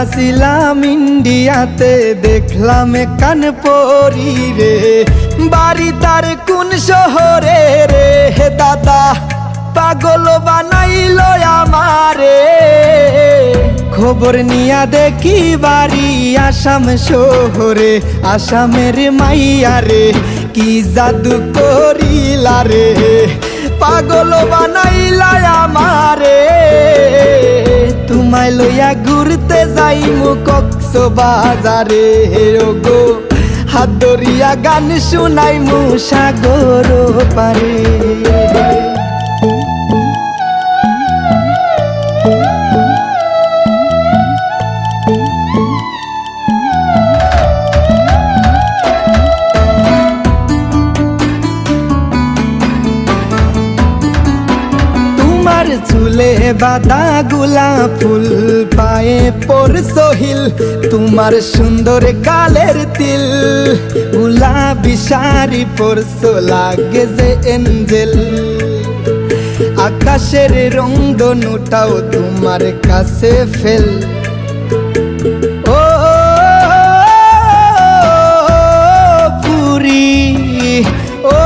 আসিলাম ইন্ডিয়াতে, দেখলাম কান পরি রে, বাড়ি তার কোন শহরে রে দাদা, পাগল বানাইল আমারে। খবর নিয়া দেখি বাড়ি আসাম শহরে, আসামের মাইয়া রে কি জাদু করিলা রে, পাগল বানাইলা আমারে। তোমায় লইয়া ঘুরতে যাইমু কক্সবাজারে গো, হাত ধরিয়া গান শুনাইমু সাগর পারে। চুলে বাঁধা গোলাপ ফুল, পায়ে পরছো হিল, তোমার সুন্দর গালের তিল, গোলাপি শাড়ি পরছো লাগে যে এঞ্জেল। আকাশের রংধনুটাও তোমার কাছে ফেল। ও পুরি ও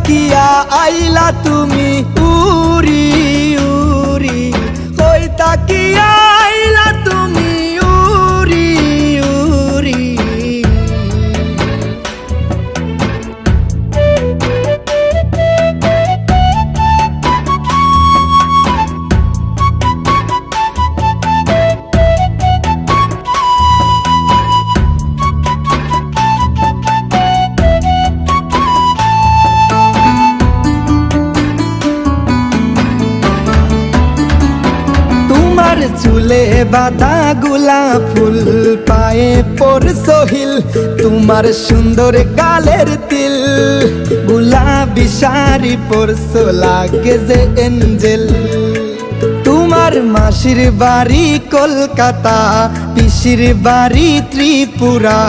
কিয়া আইলা তুমি উরি উরি, কই তাকিয়া আইলা তুমি উরি উরি। চুলে বাঁধা গোলাপ ফুল, পায়ে পরছো হিল, তোমার সুন্দর গালের তিল, গোলাপি শাড়ি পরছো লাগে যে এঞ্জেল। তোমার মাসির বাড়ি কলকাতা, পিসির বাড়ি ত্রিপুরা,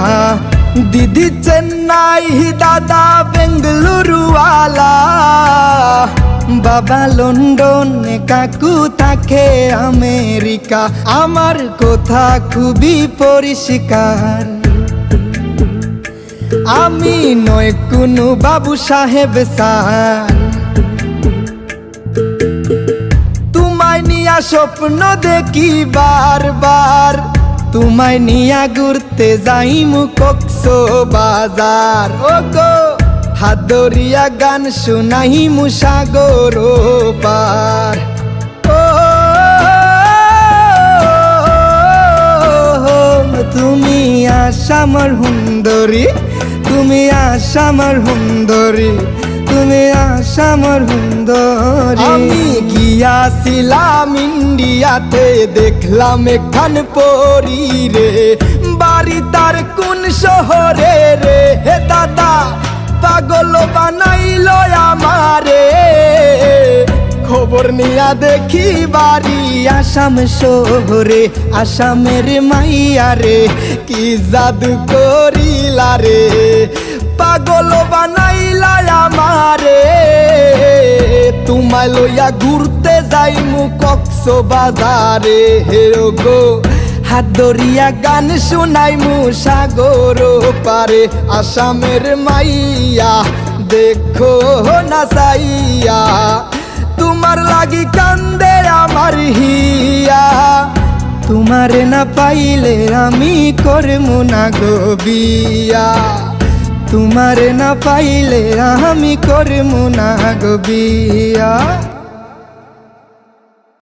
দিদি চেন্নাই, দাদা বেঙ্গালুরু ওয়ালা, বাবা লন্ডন, কাকু থাকে আমেরিকা। আমার কথা খুবই পরিষ্কার, আমি নয় কোনো বাবু সাহেব স্যার। তোমায় নিয়া স্বপ্ন দেখি বারবার, তোমায় নিয়া ঘুরতে যাইমু কক্সবাজার ও গো, হাত ধরিয়া গান শুনাইমু সাগর পার। ও তুমি আসামর সুন্দরী, তুমি আসামর সুন্দরী, তুমি আসামর সুন্দরী। আমি গিয়াছিলাম ইন্ডিয়াতে, দেখলাম এখান পরি রে, বাড়ি তার কোন শহরে রে দাদা, পাগল বানাইল আমারে। খবর নিয়া দেখি বাড়ি আসাম শহরে, আসামের মাইয়া রে কি জাদু করিলা রে, পাগল বানাইলা আমারে। তোমায় লইয়া ঘুরতে যাইমু কক্সবাজারে গো, হাত ধরিয়া গান শুনাইমু সাগর পারে। আসামের মাইয়া দেখো না চাইয়া, তোমার লাগি কান্দে আমার হিয়া, তোমারে না পাইলে আমি করমু না গো বিয়া, তোমারে না পাইলে আমি করমু না গো বিয়া।